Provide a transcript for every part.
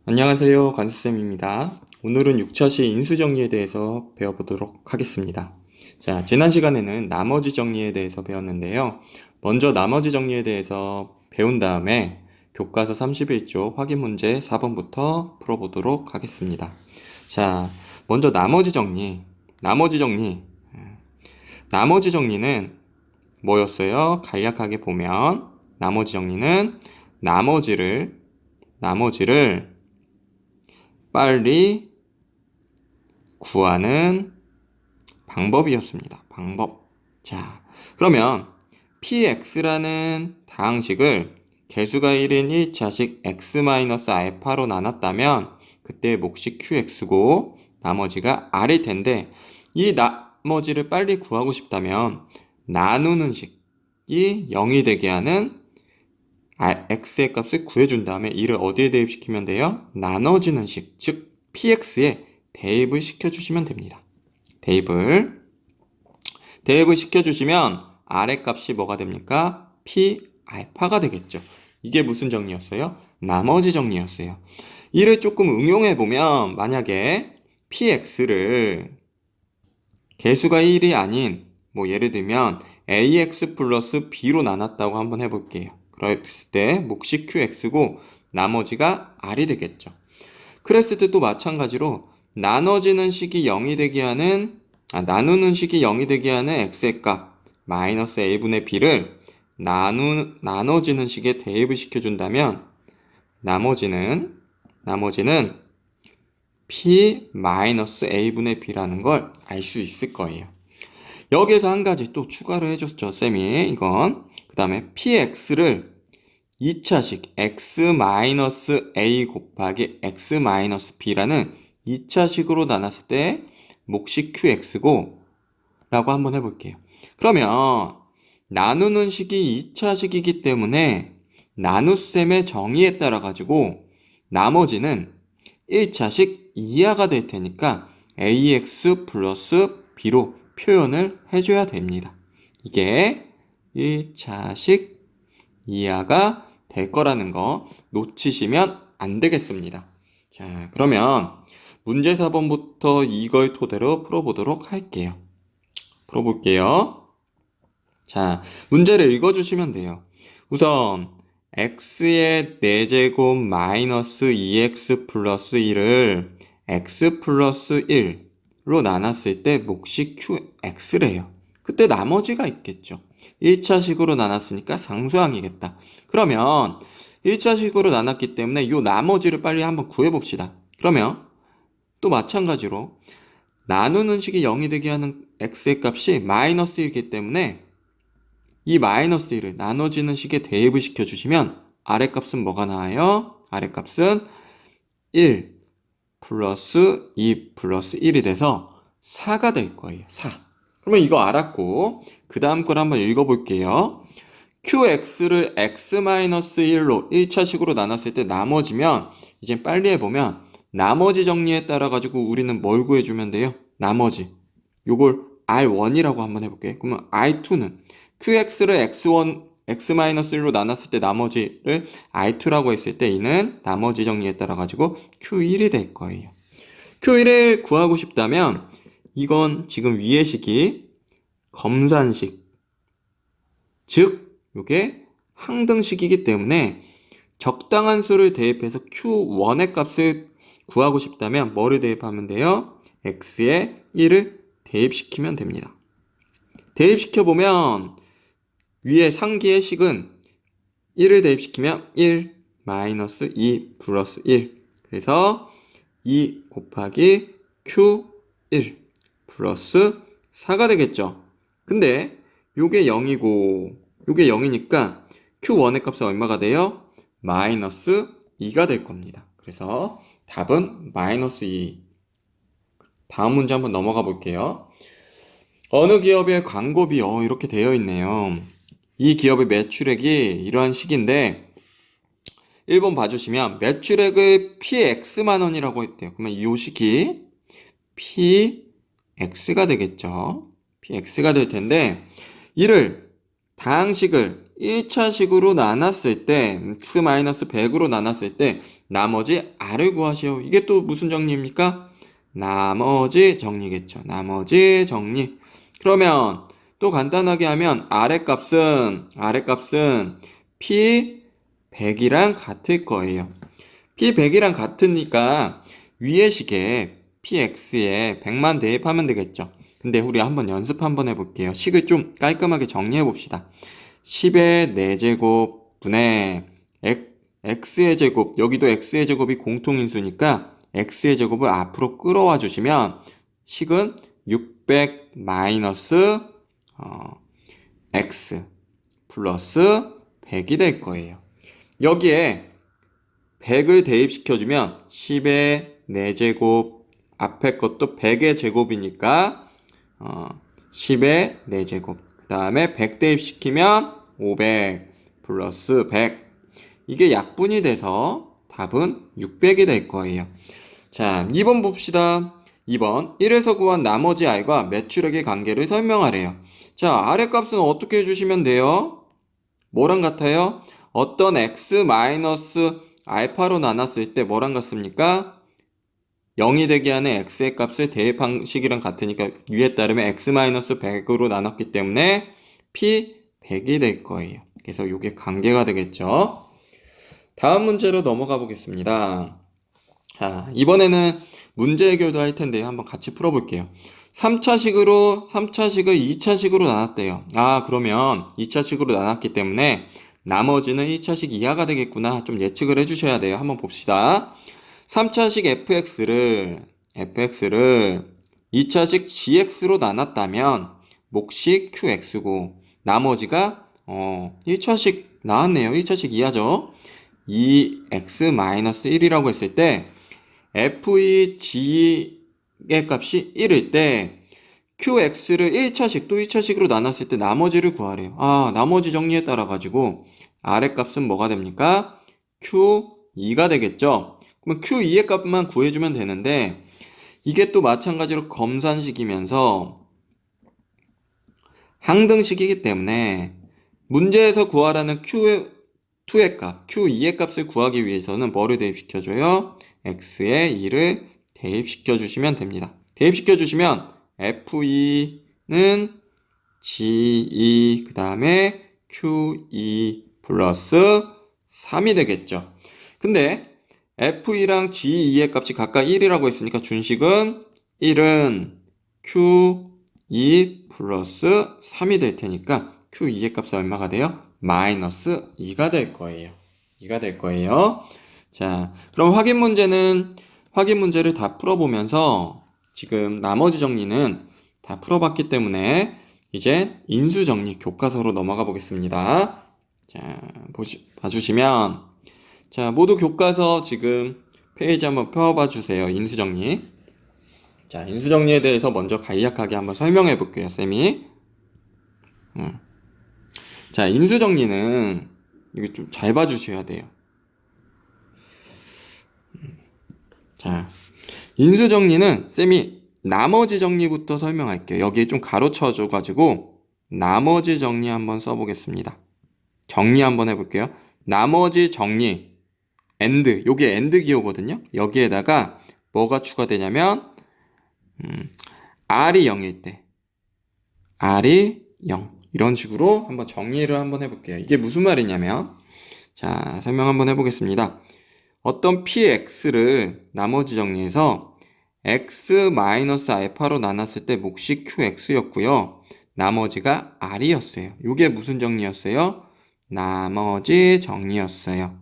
안녕하세요. 관수쌤입니다. 오늘은 6차시 인수정리에 대해서 배워보도록 하겠습니다. 자, 지난 시간에는 나머지 정리에 대해서 배웠는데요. 먼저 나머지 정리에 대해서 배운 다음에 교과서 31조 확인 문제 4번부터 풀어보도록 하겠습니다. 자, 먼저 나머지 정리. 나머지 정리는 뭐였어요? 간략하게 보면 나머지 정리는 나머지를 빨리 구하는 방법이었습니다. 방법. 자, 그러면 px라는 다항식을 개수가 1인 1차식 x-알파로 나눴다면 그때 몫이 qx고 나머지가 r일 텐데 이 나머지를 빨리 구하고 싶다면 나누는 식이 0이 되게 하는 x의 값을 구해준 다음에 이를 어디에 대입시키면 돼요? 나눠지는 식, 즉 px에 대입을 시켜주시면 됩니다. 대입을 시켜주시면 r의 값이 뭐가 됩니까? p 알파가 되겠죠. 이게 무슨 정리였어요? 나머지 정리였어요. 이를 조금 응용해보면 만약에 px를 개수가 1이 아닌 예를 들면 ax 플러스 b로 나눴다고 한번 해볼게요. 그랬을 때 몫이 qx고 나머지가 r이 되겠죠. 그랬을 때도 마찬가지로 나누는 식이 0이 되게 하는 x의 값 마이너스 a분의 b를 나눠지는 식에 대입을 시켜준다면 나머지는 p 마이너스 a분의 b라는 걸 알 수 있을 거예요. 여기에서 한 가지 또 추가를 해줬죠, 쌤이. 이건 그 다음에 px를 2차식 x-a 곱하기 x-b라는 2차식으로 나눴을 때 몫이 qx고 라고 한번 해볼게요. 그러면 나누는 식이 2차식이기 때문에 나눗셈의 정의에 따라 가지고 나머지는 1차식 이하가 될 테니까 ax 플러스 b로 표현을 해줘야 됩니다. 이게 1차식 이하가 될 거라는 거 놓치시면 안 되겠습니다. 자, 그러면 문제 4번부터 이걸 토대로 풀어보도록 할게요. 풀어볼게요. 자, 문제를 읽어주시면 돼요. 우선 x의 4제곱 마이너스 2x 플러스 1을 x 플러스 1로 나눴을 때 몫이 qx래요. 그때 나머지가 있겠죠. 1차식으로 나눴으니까 상수항이겠다. 그러면 1차식으로 나눴기 때문에 이 나머지를 빨리 한번 구해봅시다. 그러면 또 마찬가지로 나누는 식이 0이 되게 하는 x의 값이 마이너스 1이기 때문에 이 마이너스 1을 나눠지는 식에 대입을 시켜주시면 아래값은 뭐가 나와요? 아래값은 1 플러스 2 플러스 1이 돼서 4가 될 거예요. 4. 그러면 이거 알았고 그 다음 걸 한번 읽어볼게요. qx를 x-1로 1차식으로 나눴을 때 나머지면 이제 빨리 해보면 나머지 정리에 따라 가지고 우리는 뭘 구해주면 돼요? 나머지. 요걸 R1이라고 한번 해볼게요. 그러면 R2는 qx를 x-1로 나눴을 때 나머지를 R2라고 했을 때 이는 나머지 정리에 따라 가지고 Q1이 될 거예요. Q1을 구하고 싶다면 이건 지금 위의 식이 검산식, 즉 요게 항등식이기 때문에 적당한 수를 대입해서 Q1의 값을 구하고 싶다면 뭐를 대입하면 돼요? x에 1을 대입시키면 됩니다. 대입시켜보면 위에 상기의 식은 1을 대입시키면 1 마이너스 2 플러스 1 그래서 2 곱하기 q1 플러스 4가 되겠죠. 근데 요게 0이고 요게 0이니까 q1의 값은 얼마가 돼요? 마이너스 2가 될 겁니다. 그래서 답은 마이너스 2. 다음 문제 한번 넘어가 볼게요. 어느 기업의 광고비 이렇게 되어 있네요. 이 기업의 매출액이 이러한 식인데 1번 봐주시면 매출액을 px만 원이라고 했대요. 그러면 이 식이 px가 되겠죠. px가 될 텐데 이를 다항식을 1차식으로 나눴을 때 x-100으로 나눴을 때 나머지 r을 구하시오. 이게 또 무슨 정리입니까? 나머지 정리겠죠. 나머지 정리. 그러면 또 간단하게 하면 r의 값은 p 100이랑 같을 거예요. p 100이랑 같으니까 위의 식에 px에 100만 대입하면 되겠죠. 근데 우리 한번 연습 한번 해볼게요. 식을 좀 깔끔하게 정리해 봅시다. 10의 4제곱 분의 x의 제곱, 여기도 x의 제곱이 공통인수니까 x의 제곱을 앞으로 끌어와 주시면 식은 600 마이너스 x 플러스 100이 될 거예요. 여기에 100을 대입시켜주면 10의 4제곱 앞에 것도 100의 제곱이니까 10의 4제곱 그 다음에 100 대입시키면 500 플러스 100 이게 약분이 돼서 답은 600이 될 거예요. 자, 2번 봅시다. 2번 1에서 구한 나머지 r과 매출액의 관계를 설명하래요. 자, r의 값은 어떻게 해주시면 돼요? 뭐랑 같아요? 어떤 x 마이너스 알파로 나눴을 때 뭐랑 같습니까? 0이 되게 하는 x의 값을 대입한 식이랑 같으니까 위에 따르면 x-100으로 나눴기 때문에 p 100이 될 거예요. 그래서 이게 관계가 되겠죠. 다음 문제로 넘어가 보겠습니다. 자, 이번에는 문제 해결도 할 텐데 한번 같이 풀어볼게요. 3차식을 2차식으로 나눴대요. 그러면 2차식으로 나눴기 때문에 나머지는 1차식 이하가 되겠구나. 좀 예측을 해주셔야 돼요. 한번 봅시다. 3차식 fx를 2차식 gx로 나눴다면 몫이 qx고 나머지가 1차식 나왔네요. 1차식 이하죠. 2x-1이라고 했을 때 f2 g의 값이 1일 때 qx를 1차식 또 2차식으로 나눴을 때 나머지를 구하래요. 나머지 정리에 따라 가지고 r의 값은 뭐가 됩니까? q2가 되겠죠. 그러면 q2의 값만 구해주면 되는데 이게 또 마찬가지로 검산식이면서 항등식이기 때문에 문제에서 구하라는 q2의 값, q2의 값을 구하기 위해서는 뭐를 대입시켜줘요? x에 2를 대입시켜주시면 됩니다. 대입시켜주시면 f2는 g2 그 다음에 q2 플러스 3이 되겠죠. 근데 f2랑 g2의 값이 각각 1이라고 했으니까 준식은 1은 q2 플러스 3이 될 테니까 q2의 값은 얼마가 돼요? 마이너스 2가 될 거예요. 2가 될 거예요. 자, 그럼 확인 문제를 다 풀어보면서 지금 나머지 정리는 다 풀어봤기 때문에 이제 인수정리 교과서로 넘어가 보겠습니다. 자, 봐주시면 자, 모두 교과서 지금 페이지 한번 펴봐 주세요. 인수정리. 자, 인수정리에 대해서 먼저 간략하게 한번 설명해 볼게요, 쌤이. 자, 인수정리는 이거 좀 잘 봐주셔야 돼요. 자, 인수정리는 쌤이 나머지 정리부터 설명할게요. 여기에 좀 가로쳐줘가지고 나머지 정리 한번 써보겠습니다. 정리 한번 해볼게요. 나머지 정리 AND, 요게 AND 기호거든요. 여기에다가 뭐가 추가되냐면 R이 0일 때 R이 0 이런 식으로 한번 정리를 한번 해볼게요. 이게 무슨 말이냐면 자, 설명 한번 해보겠습니다. 어떤 px를 나머지 정리해서 x-알파로 나눴을 때 몫이 qx였고요. 나머지가 r이었어요. 이게 무슨 정리였어요? 나머지 정리였어요.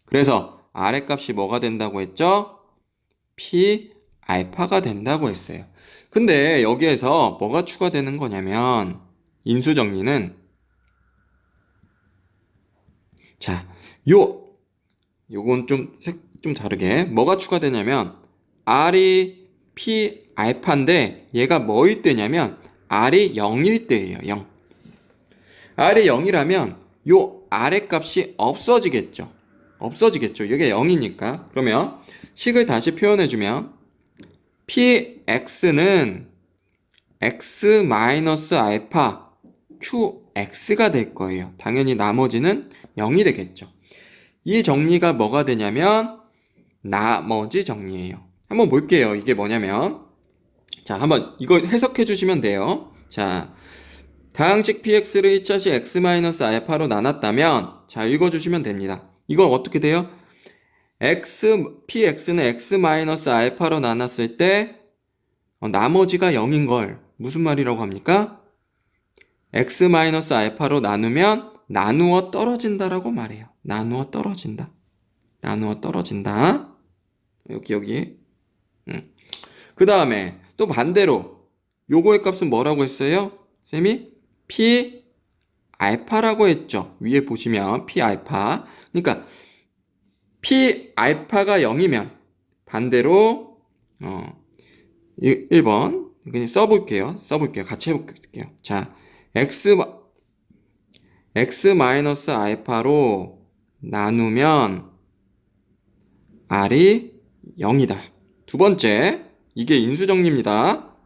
그래서 r의 값이 뭐가 된다고 했죠? p 알파가 된다고 했어요. 근데 여기에서 뭐가 추가되는 거냐면 인수정리는 자, 요건 좀 다르게 뭐가 추가되냐면 r이 p 알파인데 얘가 뭐일 때냐면 r이 0일 때예요. 0. r이 0이라면 요 r의 값이 없어지겠죠. 이게 0이니까. 그러면 식을 다시 표현해주면 px는 x-알파 QX가 될 거예요. 당연히 나머지는 0이 되겠죠. 이 정리가 뭐가 되냐면 나머지 정리예요. 한번 볼게요. 이게 뭐냐면 자, 한번 이거 해석해 주시면 돼요. 자, 다항식 px를 2차식 x-알파로 나눴다면 자, 읽어 주시면 됩니다. 이건 어떻게 돼요? px는 x-알파로 나눴을 때 나머지가 0인 걸 무슨 말이라고 합니까? x-알파로 나누면 나누어 떨어진다라고 말해요. 나누어 떨어진다. 나누어 떨어진다. 여기. 그 다음에 또 반대로 요거의 값은 뭐라고 했어요? 쌤이 p 알파라고 했죠. 위에 보시면 p 알파. 그러니까 p 알파가 0이면 반대로 1번 그냥 써볼게요. 같이 해볼게요. 자, x-알파로 나누면 r이 0이다. 두 번째, 이게 인수정리입니다.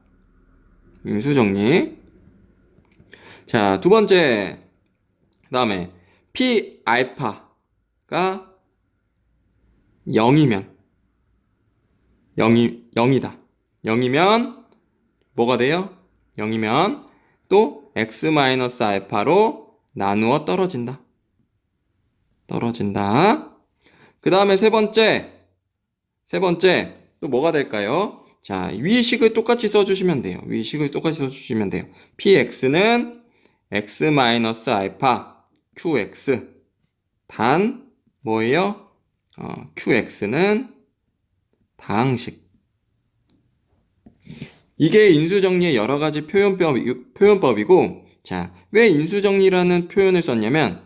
인수정리. 자, 두 번째. 그 다음에 p 알파가 0이면 0이다. 0이면 뭐가 돼요? 0이면 또 x-알파로 나누어 떨어진다. 떨어진다. 그 다음에 세 번째 또 뭐가 될까요? 자, 위식을 똑같이 써주시면 돼요. 위식을 똑같이 써주시면 돼요. px는 x-알파 qx 단 뭐예요? qx는 다항식. 이게 인수정리의 여러 가지 표현법이고, 자, 왜 인수정리라는 표현을 썼냐면,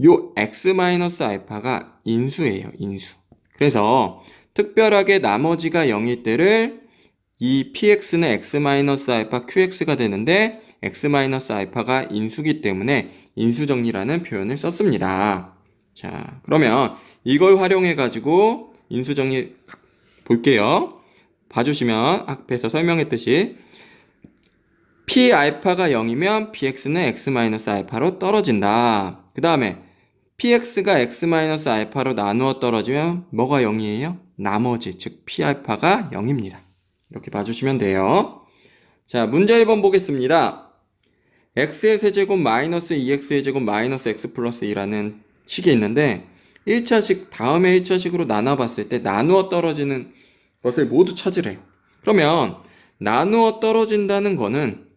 요 x-알파가 인수예요, 인수. 그래서 특별하게 나머지가 0일 때를 이 px는 x-알파 qx가 되는데, x-알파가 인수기 때문에 인수정리라는 표현을 썼습니다. 자, 그러면 이걸 활용해가지고 인수정리 볼게요. 봐주시면 앞에서 설명했듯이 p 알파가 0이면 px는 x-알파로 떨어진다. 그 다음에 px가 x-알파로 나누어 떨어지면 뭐가 0이에요? 나머지, 즉 p 알파가 0입니다. 이렇게 봐주시면 돼요. 자, 문제 1번 보겠습니다. x의 세제곱 마이너스 2x의 제곱 마이너스 x 플러스 2라는 식이 있는데 1차식 다음에 1차식으로 나눠봤을 때 나누어 떨어지는 것을 모두 찾으래요. 그러면 나누어 떨어진다는 거는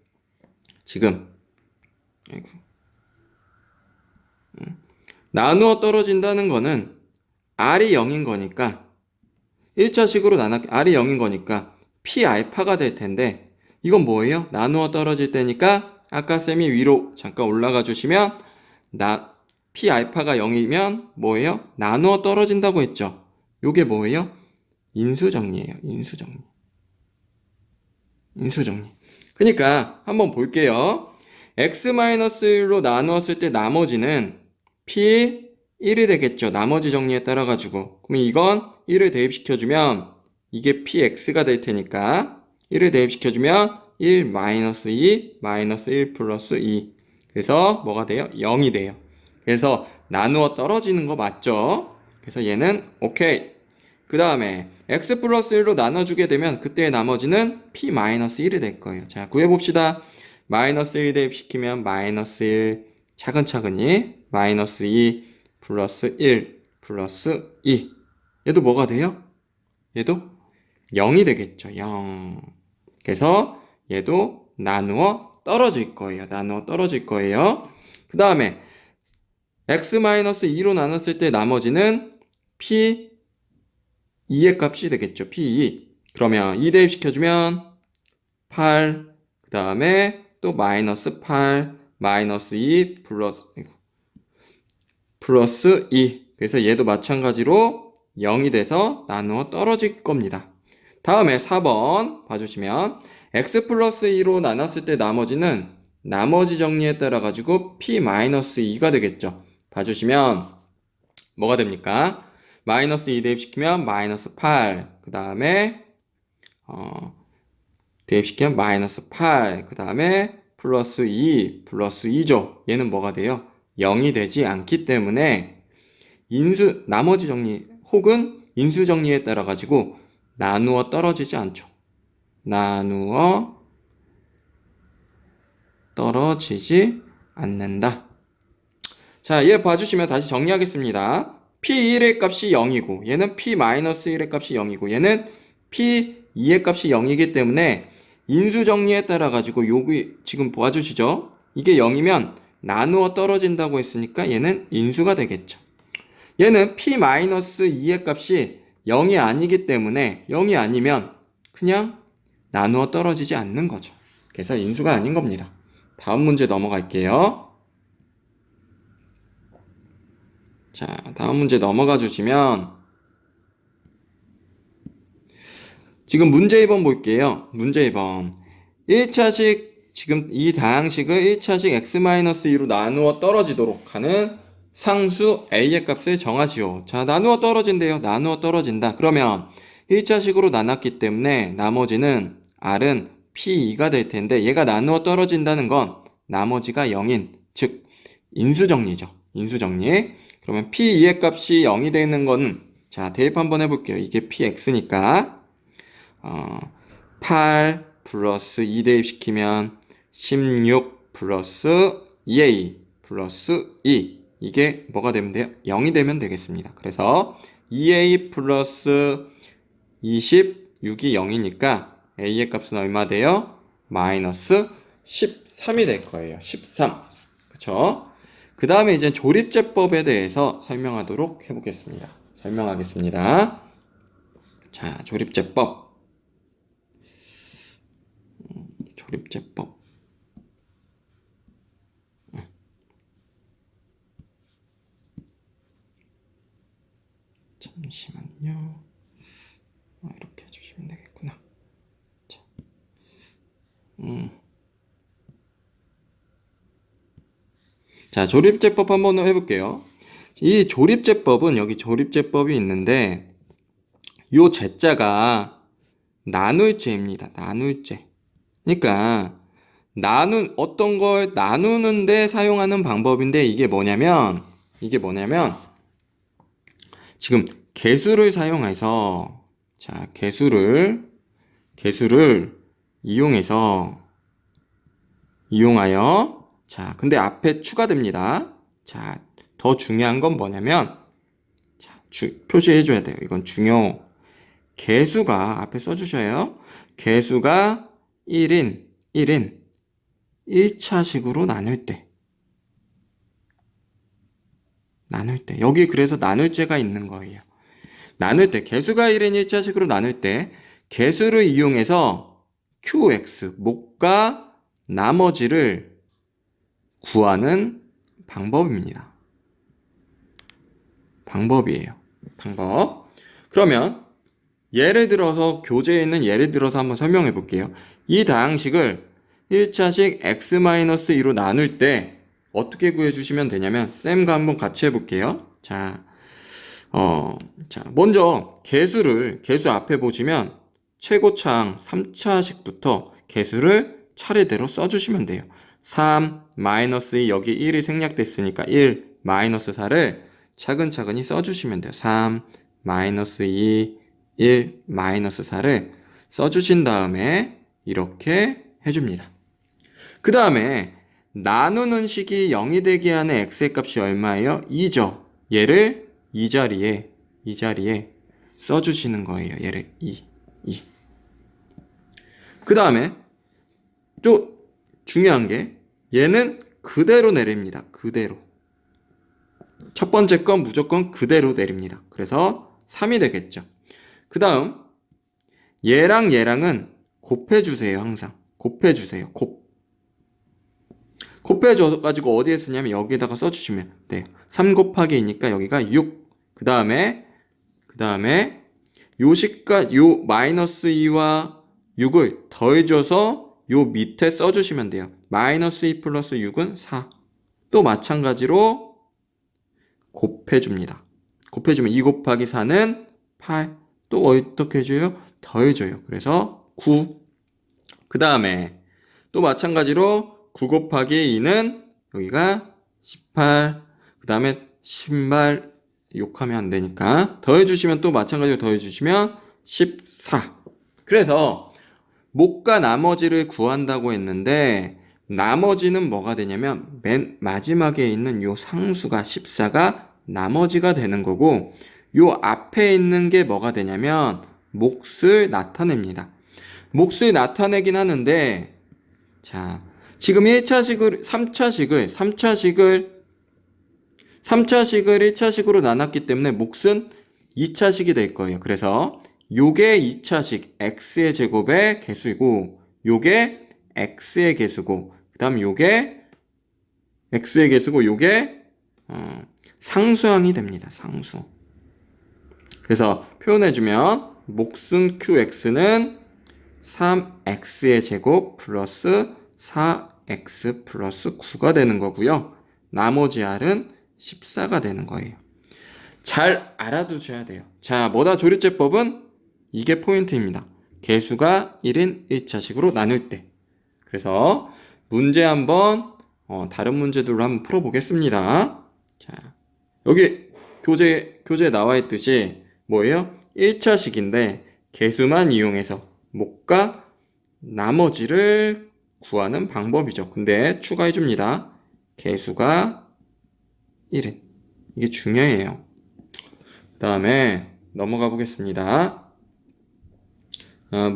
지금 나누어 떨어진다는 거는 r이 0인 거니까 1차식으로 r이 0인 거니까 p 알파가 될 텐데 이건 뭐예요? 나누어 떨어질 때니까 아까 쌤이 위로 잠깐 올라가 주시면 p 알파가 0이면 뭐예요? 나누어 떨어진다고 했죠. 요게 뭐예요? 인수정리예요. 인수정리. 그러니까 한번 볼게요. x-1로 나누었을 때 나머지는 p 1이 되겠죠. 나머지 정리에 따라 가지고. 그럼 이건 1을 대입시켜주면 이게 px가 될 테니까 1을 대입시켜주면 1 마이너스 2 마이너스 1 플러스 2. 그래서 뭐가 돼요? 0이 돼요. 그래서 나누어 떨어지는 거 맞죠? 그래서 얘는 오케이. 그 다음에 x 플러스 1로 나눠주게 되면 그때의 나머지는 p 마이너스 1이 될 거예요. 자, 구해봅시다. 마이너스 1 대입시키면 마이너스 1 차근차근히 마이너스 2 플러스 1 플러스 2. 얘도 뭐가 돼요? 얘도 0이 되겠죠. 0. 그래서 얘도 나누어 떨어질 거예요. 나누어 떨어질 거예요. 그 다음에 x-2로 나눴을 때 나머지는 p 2의 값이 되겠죠. P2. 그러면 2 대입시켜주면 8, 그 다음에 또 마이너스 8, 마이너스 2, 플러스 2. 그래서 얘도 마찬가지로 0이 돼서 나누어 떨어질 겁니다. 다음에 4번 봐주시면 x 플러스 2로 나눴을 때 나머지는 나머지 정리에 따라 가지고 p 마이너스 2가 되겠죠. 봐주시면 뭐가 됩니까? 마이너스 2 대입시키면 마이너스 8, 그 다음에 대입시키면 마이너스 8, 그 다음에 플러스 2 플러스 2죠. 얘는 뭐가 돼요? 0이 되지 않기 때문에 나머지 정리 혹은 인수 정리에 따라 가지고 나누어 떨어지지 않죠. 나누어 떨어지지 않는다. 자, 얘 봐주시면 다시 정리하겠습니다. P1의 값이 0이고 얘는 P-1의 값이 0이고 얘는 P2의 값이 0이기 때문에 인수 정리에 따라 가지고 여기 지금 봐주시죠. 이게 0이면 나누어 떨어진다고 했으니까 얘는 인수가 되겠죠. 얘는 P-2의 값이 0이 아니기 때문에 0이 아니면 그냥 나누어 떨어지지 않는 거죠. 그래서 인수가 아닌 겁니다. 다음 문제 넘어갈게요. 자, 다음 문제 넘어가 주시면 지금 문제 2번 볼게요. 문제 2번 1차식 지금 이 다항식을 1차식 x-2로 나누어 떨어지도록 하는 상수 a의 값을 정하시오. 자, 나누어 떨어진대요. 나누어 떨어진다. 그러면 1차식으로 나눴기 때문에 나머지는 r은 p2가 될 텐데 얘가 나누어 떨어진다는 건 나머지가 0인 즉 인수정리죠. 인수정리. 그러면 P2의 값이 0이 되는 거는 자 대입 한번 해볼게요. 이게 PX니까 8 플러스 2 대입시키면 16 플러스 2A 플러스 2 이게 뭐가 되면 돼요? 0이 되면 되겠습니다. 그래서 2A 플러스 26이 0이니까 A의 값은 얼마 돼요? 마이너스 13이 될 거예요. 13. 그쵸? 그 다음에 이제 조립제법에 대해서 설명하도록 해보겠습니다. 설명하겠습니다. 자, 조립제법. 조립제법. 잠시만요. 이렇게 해주시면 되겠구나. 자, 자, 조립제법 한번 해볼게요. 이 조립제법은 여기 조립제법이 있는데 요 제자가 나눌제입니다. 나눌제. 그러니까 어떤 걸 나누는데 사용하는 방법인데 이게 뭐냐면 지금 개수를 사용해서 자, 개수를 이용하여 자, 근데 앞에 추가됩니다. 자, 더 중요한 건 뭐냐면 자, 표시해 줘야 돼요. 이건 중요. 개수가 앞에 써 주셔요. 개수가 1인 1차식으로 나눌 때 여기 그래서 나눌제가 있는 거예요. 나눌 때 개수가 1인 1차식으로 나눌 때 개수를 이용해서 QX 목과 나머지를 구하는 방법입니다. 방법이에요. 방법. 그러면 예를 들어서 교재에 있는 예를 들어서 한번 설명해 볼게요. 이 다항식을 1차식 x-2로 나눌 때 어떻게 구해주시면 되냐면 쌤과 한번 같이 해볼게요. 자, 먼저 개수 앞에 보시면 최고차항 3차식부터 개수를 차례대로 써주시면 돼요. 3, 마이너스 2, 여기 1이 생략됐으니까 1, 마이너스 4를 차근차근히 써주시면 돼요. 3, 마이너스 2, 1, 마이너스 4를 써주신 다음에 이렇게 해줍니다. 그 다음에 나누는 식이 0이 되게 하는 x의 값이 얼마예요? 2죠. 얘를 이 자리에 써주시는 거예요. 얘를 2. 그 다음에 또 중요한 게 얘는 그대로 내립니다. 그대로. 첫 번째 건 무조건 그대로 내립니다. 그래서 3이 되겠죠. 그 다음 얘랑은 곱해주세요. 항상 곱해주세요. 곱해줘가지고 어디에 쓰냐면 여기에다가 써주시면 돼요. 3 곱하기 2니까 여기가 6. 그 다음에 요 마이너스 2와 6을 더해줘서 요 밑에 써주시면 돼요. 마이너스 2 플러스 6은 4. 또 마찬가지로 곱해줍니다. 곱해주면 2 곱하기 4는 8. 또 어떻게 해줘요? 더해줘요. 그래서 9. 그 다음에 또 마찬가지로 9 곱하기 2는 여기가 18. 그 다음에 신발 욕하면 안 되니까 더해주시면 또 마찬가지로 더해주시면 14. 그래서 목과 나머지를 구한다고 했는데 나머지는 뭐가 되냐면 맨 마지막에 있는 요 상수가 14가 나머지가 되는 거고 요 앞에 있는 게 뭐가 되냐면 몫을 나타냅니다. 몫을 나타내긴 하는데 자 지금 1차식을 3차식을 1차식으로 나눴기 때문에 몫은 2차식이 될 거예요. 그래서 요게 2차식 x의 제곱의 개수이고 요게 x의 개수고 그 다음 요게 x의 개수고 요게 상수항이 됩니다. 상수. 그래서 표현해주면 몫은 qx는 3x의 제곱 플러스 4x 플러스 9가 되는 거고요. 나머지 r은 14가 되는 거예요. 잘 알아두셔야 돼요. 자, 뭐다 조리제법은 이게 포인트입니다. 개수가 1인 1차식으로 나눌 때. 그래서 문제 한번 다른 문제들로 한번 풀어보겠습니다. 자, 여기 교재에 나와 있듯이 뭐예요? 1차식인데 개수만 이용해서 목과 나머지를 구하는 방법이죠. 근데 추가해 줍니다. 개수가 1인. 이게 중요해요. 그 다음에 넘어가 보겠습니다.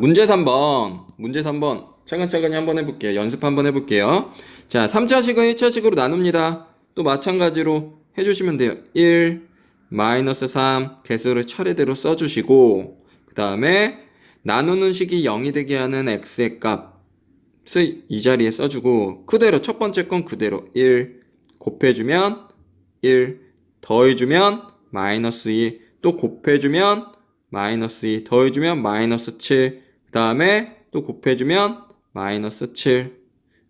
문제 3번 차근차근히 한번 해볼게요. 연습 한번 해볼게요. 자, 3차식은 1차식으로 나눕니다. 또 마찬가지로 해주시면 돼요. 1, 마이너스 3 개수를 차례대로 써주시고 그 다음에 나누는 식이 0이 되게 하는 x의 값을 이 자리에 써주고 그대로 첫 번째 건 그대로 1 곱해주면 1 더해주면 마이너스 2 또 곱해주면 마이너스 2 더해주면 마이너스 7 그 다음에 또 곱해주면 마이너스 7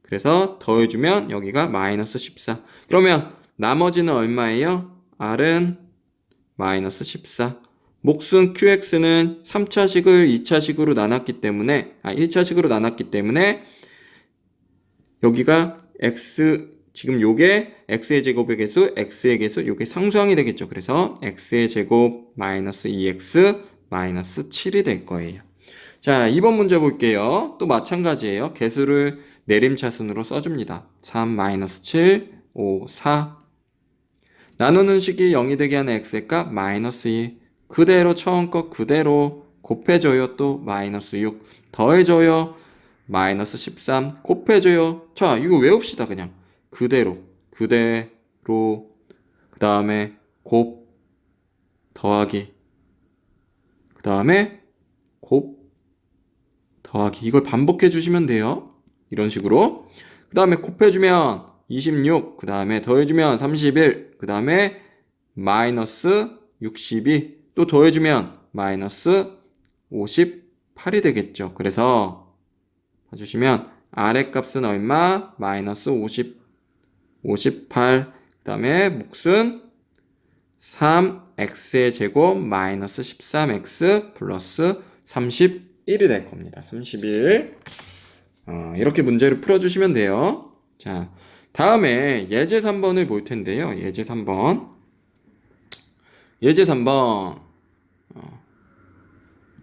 그래서 더해주면 여기가 마이너스 14 그러면 나머지는 얼마예요? r은 마이너스 14 몫은 qx는 3차식을 2차식으로 나눴기 때문에 1차식으로 나눴기 때문에 여기가 x 지금 요게 x의 제곱의 개수, x의 개수, 요게 상수항이 되겠죠. 그래서 x의 제곱 마이너스 2x 마이너스 7이 될 거예요. 자, 2번 문제 볼게요. 또 마찬가지예요. 개수를 내림차순으로 써줍니다. 3, 마이너스 7, 5, 4 나누는 식이 0이 되게 하는 x의 값 마이너스 2 그대로 처음 거 그대로 곱해줘요. 또 마이너스 6 더해줘요. 마이너스 13 곱해줘요. 자, 이거 외웁시다. 그냥 그대로 그 다음에 곱 더하기 그 다음에 곱 더하기 이걸 반복해 주시면 돼요. 이런 식으로 그 다음에 곱해주면 26 그 다음에 더해주면 31 그 다음에 마이너스 62 또 더해주면 마이너스 58이 되겠죠. 그래서 봐주시면 아래 값은 얼마? 마이너스 58 그 다음에 몫은 3x의 제곱 마이너스 13x 플러스 31이 될 겁니다. 31 이렇게 문제를 풀어주시면 돼요. 자, 다음에 예제 3번을 볼 텐데요. 예제 3번 예제 3번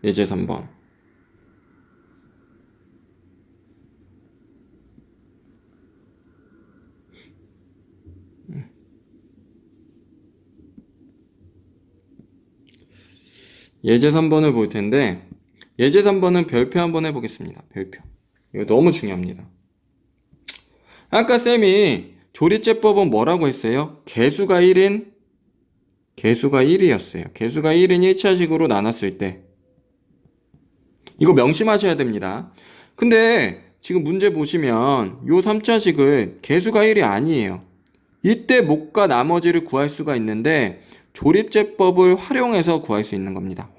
예제 3번 예제 3번을 볼 텐데 예제 3번은 별표 한번 해보겠습니다. 별표 이거 너무 중요합니다. 아까 쌤이 조리제법은 뭐라고 했어요? 개수가 1이었어요. 개수가 1인 1차식으로 나눴을 때 이거 명심하셔야 됩니다. 근데 지금 문제 보시면 요 3차식을 개수가 1이 아니에요. 이때 목과 나머지를 구할 수가 있는데 조립제법을 활용해서 구할 수 있는 겁니다.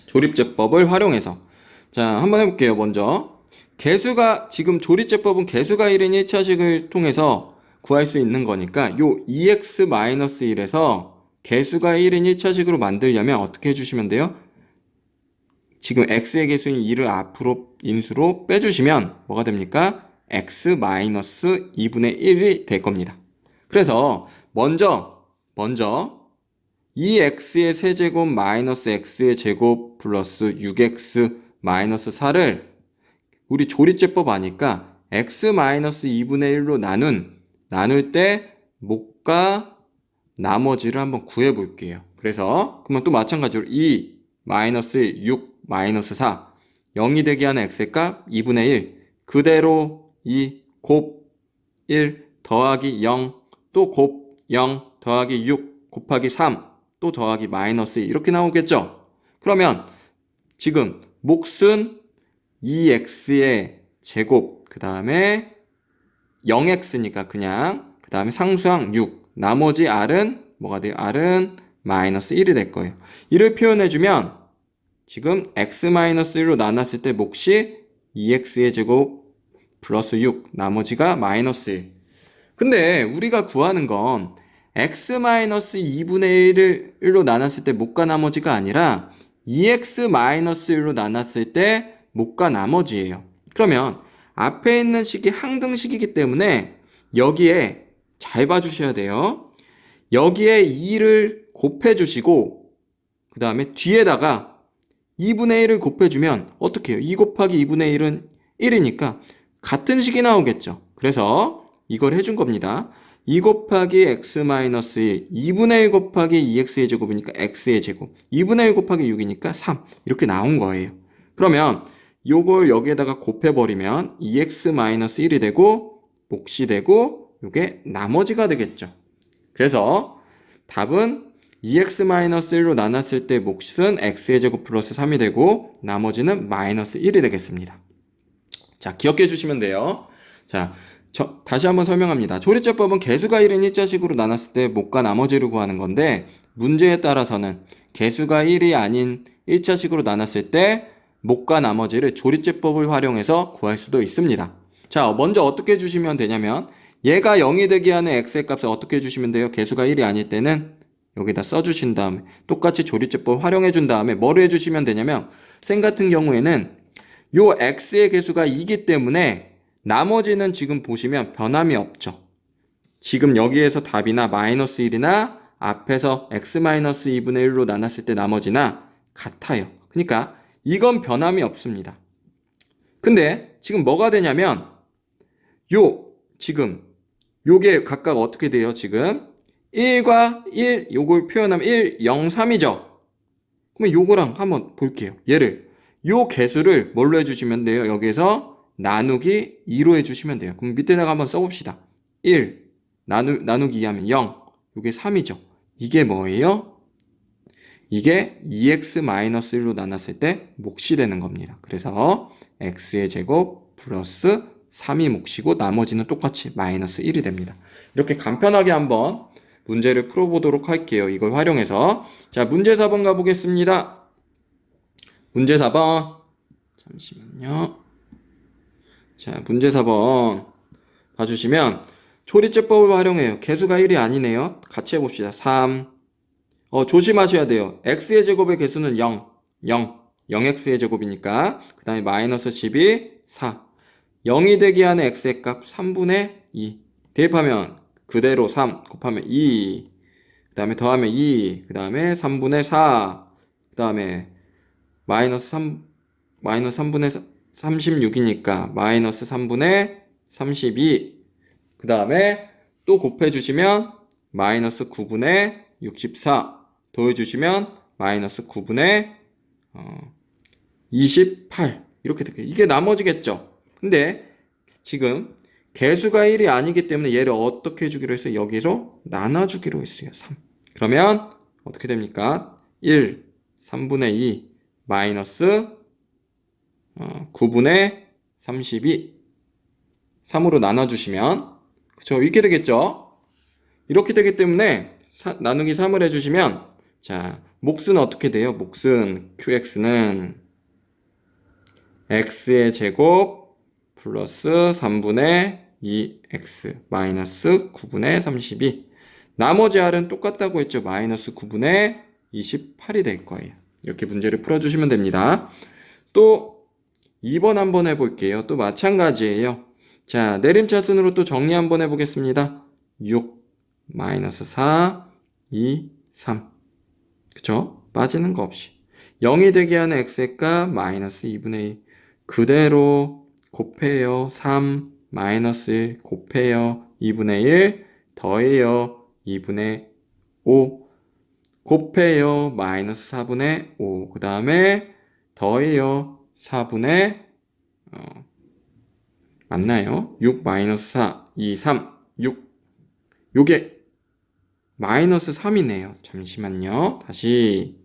조립제법을 활용해서 자, 한번 해볼게요. 먼저 개수가 지금 조립제법은 개수가 1인 1차식을 통해서 구할 수 있는 거니까 요 2x-1에서 개수가 1인 1차식으로 만들려면 어떻게 해주시면 돼요? 지금 x의 개수인 2를 앞으로 인수로 빼주시면 뭐가 됩니까? x 마이너스 2분의 1이 될 겁니다. 그래서 먼저 2x의 세제곱 마이너스 x의 제곱 플러스 6x 마이너스 4를 우리 조리제법 아니까 x 마이너스 2분의 1로 나눌 때 목과 나머지를 한번 구해 볼게요. 그래서 그러면 또 마찬가지로 2 마이너스 6 마이너스 4 0이 되게 하는 x의 값 2분의 1 그대로 2 곱 1 더하기 0 또 곱 0 더하기 6 곱하기 3 또 더하기 마이너스 2 이렇게 나오겠죠? 그러면 지금 몫은 2x의 제곱 그 다음에 0x니까 그냥 그 다음에 상수항 6 나머지 r은 뭐가 돼요? r은 마이너스 1이 될 거예요. 이를 표현해주면 지금 x-1로 나눴을 때 몫이 2x의 제곱 플러스 6 나머지가 마이너스 1. 근데 우리가 구하는 건 x-2분의 1로 나눴을 때 목과 나머지가 아니라 2x-1로 나눴을 때 목과 나머지예요. 그러면 앞에 있는 식이 항등식이기 때문에 여기에 잘 봐주셔야 돼요. 여기에 2를 곱해주시고 그 다음에 뒤에다가 2분의 1을 곱해주면 어떻게 해요? 2 곱하기 2분의 1은 1이니까 같은 식이 나오겠죠. 그래서 이걸 해준 겁니다. 2 곱하기 x 마이너스 2 2분의 1 곱하기 2x의 제곱이니까 x의 제곱 2분의 1 곱하기 6이니까 3 이렇게 나온 거예요. 그러면 요걸 여기에다가 곱해버리면 2x 마이너스 1이 되고 몫이 되고 요게 나머지가 되겠죠. 그래서 답은 2x-1로 나눴을 때 몫은 x의 제곱 플러스 3이 되고 나머지는 마이너스 1이 되겠습니다. 자, 기억해 주시면 돼요. 자, 다시 한번 설명합니다. 조리제법은 개수가 1인 일자식으로 나눴을 때 목과 나머지를 구하는 건데 문제에 따라서는 개수가 1이 아닌 1차식으로 나눴을 때 목과 나머지를 조리제법을 활용해서 구할 수도 있습니다. 자, 먼저 어떻게 주시면 되냐면 얘가 0이 되게 하는 x의 값을 어떻게 주시면 돼요? 개수가 1이 아닐 때는 여기다 써주신 다음에 똑같이 조리제법 활용해 준 다음에 뭐를 해주시면 되냐면 쌤 같은 경우에는 요 x의 개수가 2기 때문에 나머지는 지금 보시면 변함이 없죠. 지금 여기에서 답이나 마이너스 1이나 앞에서 x-2분의 1로 나눴을 때 나머지나 같아요. 그러니까 이건 변함이 없습니다. 근데 지금 뭐가 되냐면 지금 요게 각각 어떻게 돼요? 지금 1과 1 요걸 표현하면 1, 0, 3이죠. 그러면 요거랑 한번 볼게요. 요 개수를 뭘로 해주시면 돼요? 여기에서 나누기 2로 해주시면 돼요. 그럼 밑에다가 한번 써봅시다. 1 나누기 2 하면 0 요게 3이죠. 이게 뭐예요? 이게 2x-1로 나눴을 때 몫이 되는 겁니다. 그래서 x의 제곱 플러스 3이 몫이고 나머지는 똑같이 마이너스 1이 됩니다. 이렇게 간편하게 한번 문제를 풀어보도록 할게요. 이걸 활용해서. 자, 문제 4번 가보겠습니다. 문제 4번. 잠시만요. 자, 문제 4번 봐주시면 조리제법을 활용해요. 개수가 1이 아니네요. 같이 해봅시다. 3. 조심하셔야 돼요. x의 제곱의 개수는 0x의 제곱이니까 그 다음에 마이너스 12, 4. 0이 되게 하는 x의 값 3분의 2. 대입하면 그대로 3 곱하면 2. 그 다음에 더하면 2. 그 다음에 3분의 4. 그 다음에 마이너스 3분의 36이니까 마이너스 3분의 32. 그 다음에 또 곱해주시면 마이너스 9분의 64. 더해주시면 마이너스 9분의 28. 이렇게 될게요. 이게 나머지겠죠. 근데 지금 개수가 1이 아니기 때문에 얘를 어떻게 해주기로 했어요? 여기로 나눠주기로 했어요. 3. 그러면 어떻게 됩니까? 1, 3분의 2 마이너스 9분의 32 3으로 나눠주시면 그쵸? 이렇게 되겠죠? 이렇게 되기 때문에 나누기 3을 해주시면 자, 몫은 어떻게 돼요? 몫은 qx는 x의 제곱 플러스 3분의 2x 마이너스 9분의 32 나머지 r은 똑같다고 했죠. 마이너스 9분의 28이 될 거예요. 이렇게 문제를 풀어주시면 됩니다. 또 2번 한번 해볼게요. 또 마찬가지예요. 자, 내림차순으로 또 정리 한번 해보겠습니다. 6, 마이너스 4, 2, 3. 그쵸? 빠지는 거 없이. 0이 되게 하는 x의 값 마이너스 2분의 2. 그대로 곱해요. 3, 마이너스 1 곱해요. 2분의 1 더해요. 2분의 5 곱해요. 마이너스 4분의 5. 그 다음에 더해요. 4분의 맞나요? 6 마이너스 4, 2, 3, 6. 요게 마이너스 3이네요. 잠시만요. 다시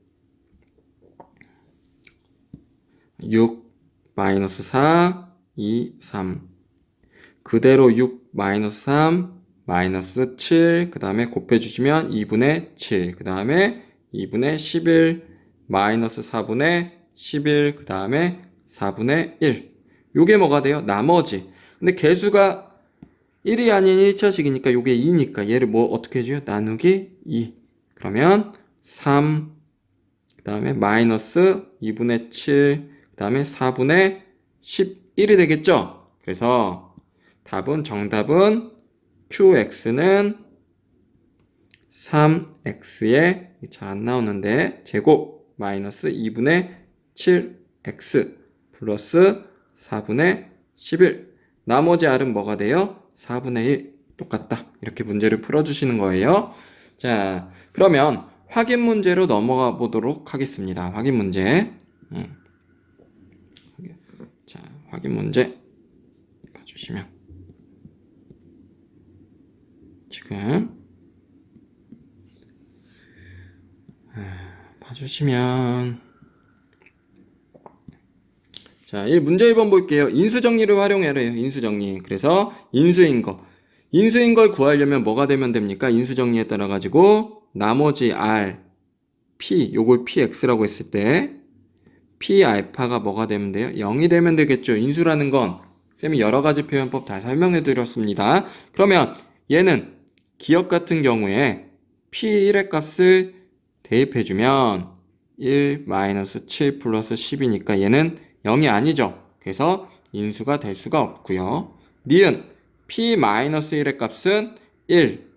6 마이너스 4, 2, 3. 그대로 6 마이너스 3, 마이너스 7. 그 다음에 곱해주시면 2분의 7. 그 다음에 2분의 11. 마이너스 4분의 11. 그 다음에 4분의 1. 요게 뭐가 돼요? 나머지. 근데 개수가 1이 아닌 1차식이니까 요게 2니까 얘를 뭐 어떻게 해줘요? 나누기 2. 그러면 3. 그 다음에 마이너스 2분의 7. 그 다음에 4분의 11이 되겠죠? 그래서 정답은 QX는 3X에 잘 안 나오는데 제곱 마이너스 2분의 7X 플러스 4분의 11. 나머지 R은 뭐가 돼요? 4분의 1 똑같다. 이렇게 문제를 풀어주시는 거예요. 자, 그러면 확인 문제로 넘어가 보도록 하겠습니다. 확인 문제. 자, 확인 문제 봐주시면 지금 봐주시면 자, 문제 1번 볼게요. 인수정리를 활용해래요. 인수정리. 그래서 인수인 걸 구하려면 뭐가 되면 됩니까? 인수정리에 따라 가지고 나머지 R, P, 요걸 PX라고 했을 때 P 알파가 뭐가 되면 돼요? 0이 되면 되겠죠. 인수라는 건 쌤이 여러 가지 표현법 다 설명해 드렸습니다. 그러면 얘는 기억 같은 경우에 P1의 값을 대입해주면 1 마이너스 7 플러스 10이니까 얘는 0이 아니죠. 그래서 인수가 될 수가 없고요. 니은 P-1의 값은 1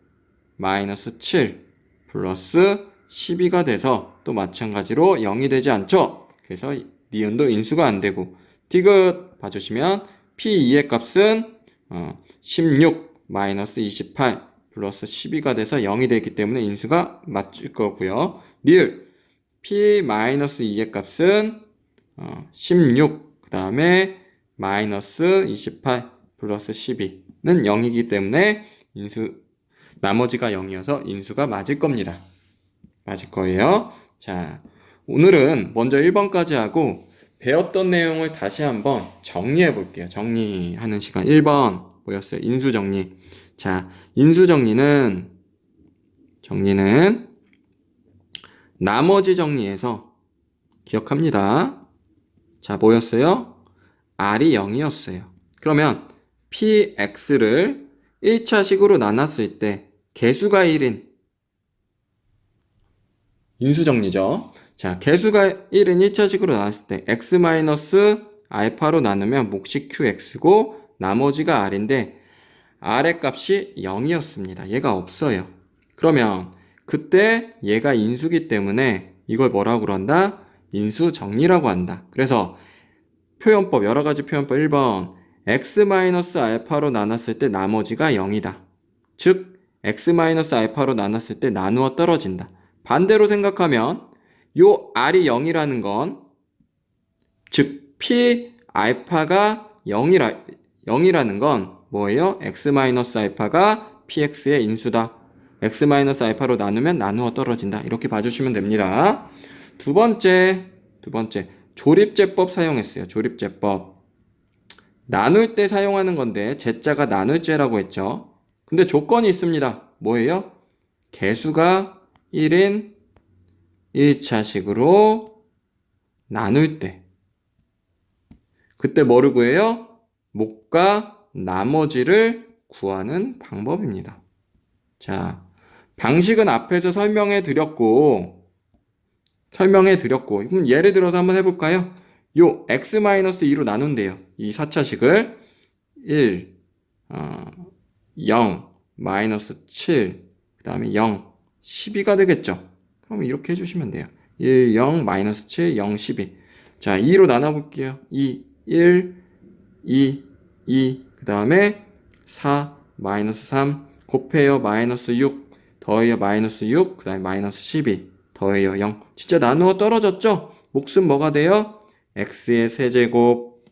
마이너스 7 플러스 12가 돼서 또 마찬가지로 0이 되지 않죠. 그래서 니은도 인수가 안 되고 디귿 봐주시면 P2의 값은 16 마이너스 28 플러스 12가 돼서 0이 되기 때문에 인수가 맞을 거고요. 리을 P-2의 값은 16, 그 다음에 마이너스 28 플러스 12는 0이기 때문에 나머지가 0이어서 인수가 맞을 겁니다. 맞을 거예요. 자, 오늘은 먼저 1번까지 하고 배웠던 내용을 다시 한번 정리해 볼게요. 정리하는 시간. 1번 뭐였어요? 인수정리. 자, 인수정리는 나머지 정리해서 기억합니다. 자, 뭐였어요? R이 0이었어요. 그러면 PX를 1차식으로 나눴을 때 개수가 1인 인수정리죠. 자, 개수가 1인 1차식으로 나눴을 때 X-알파로 나누면 몫이 QX고 나머지가 R인데 R의 값이 0이었습니다. 얘가 없어요. 그러면 그때 얘가 인수기 때문에 이걸 뭐라고 그런다? 인수정리라고 한다. 그래서 표현법, 여러 가지 표현법 1번 X-알파로 나눴을 때 나머지가 0이다. 즉 X-알파로 나눴을 때 나누어 떨어진다. 반대로 생각하면 요 R이 0이라는 건 즉 P 알파가 0이라는 건 뭐예요? X-알파가 PX의 인수다. X-알파로 나누면 나누어 떨어진다. 이렇게 봐주시면 됩니다. 두 번째 조립제법 사용했어요. 조립제법. 나눌 때 사용하는 건데 제자가 나눌제라고 했죠. 근데 조건이 있습니다. 뭐예요? 개수가 1인 1차식으로 나눌 때 그때 뭐를 구해요? 몫과 나머지를 구하는 방법입니다. 자, 방식은 앞에서 설명해 드렸고 그럼 예를 들어서 한번 해볼까요? 요 x-2로 나눈대요. 이 4차식을 1, 0, 마이너스 7, 그 다음에 0, 12가 되겠죠. 그럼 이렇게 해주시면 돼요. 1, 0, 마이너스 7, 0, 12. 자, 2로 나눠볼게요. 2, 1, 2, 2, 그 다음에 4, 마이너스 3, 곱해요. 마이너스 6, 더해요. 마이너스 6, 그 다음에 마이너스 12, 더해요. 0. 진짜 나누어 떨어졌죠? 몫은 뭐가 돼요? x의 세제곱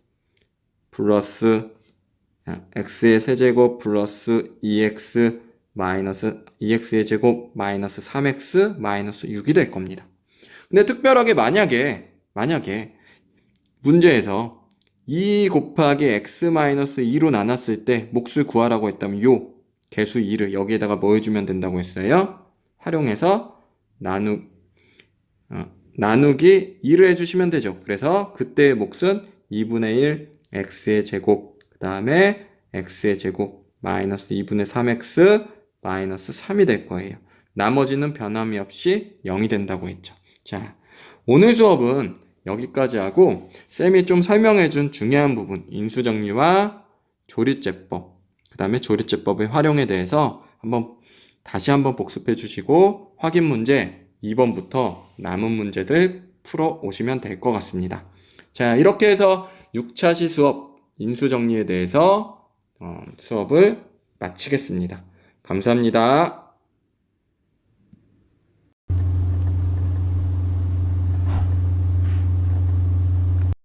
플러스 x의 세제곱 플러스 2x 마이너스 2x의 제곱 마이너스 3x 마이너스 6이 될 겁니다. 근데 특별하게 만약에 문제에서 2 곱하기 x-2로 나눴을 때 몫을 구하라고 했다면 요 개수 2를 여기에다가 뭐 해주면 된다고 했어요? 활용해서 나누기 2를 해주시면 되죠. 그래서 그때의 몫은 2분의 1 x의 제곱 그 다음에 x의 제곱 마이너스 2분의 3x 마이너스 3이 될 거예요. 나머지는 변함이 없이 0이 된다고 했죠. 자, 오늘 수업은 여기까지 하고 쌤이 좀 설명해준 중요한 부분 인수정리와 조리제법 그 다음에 조리제법의 활용에 대해서 다시 한번 복습해 주시고 확인 문제 2번부터 남은 문제들 풀어 오시면 될 것 같습니다. 자, 이렇게 해서 6차시 수업 인수정리에 대해서 수업을 마치겠습니다. 감사합니다.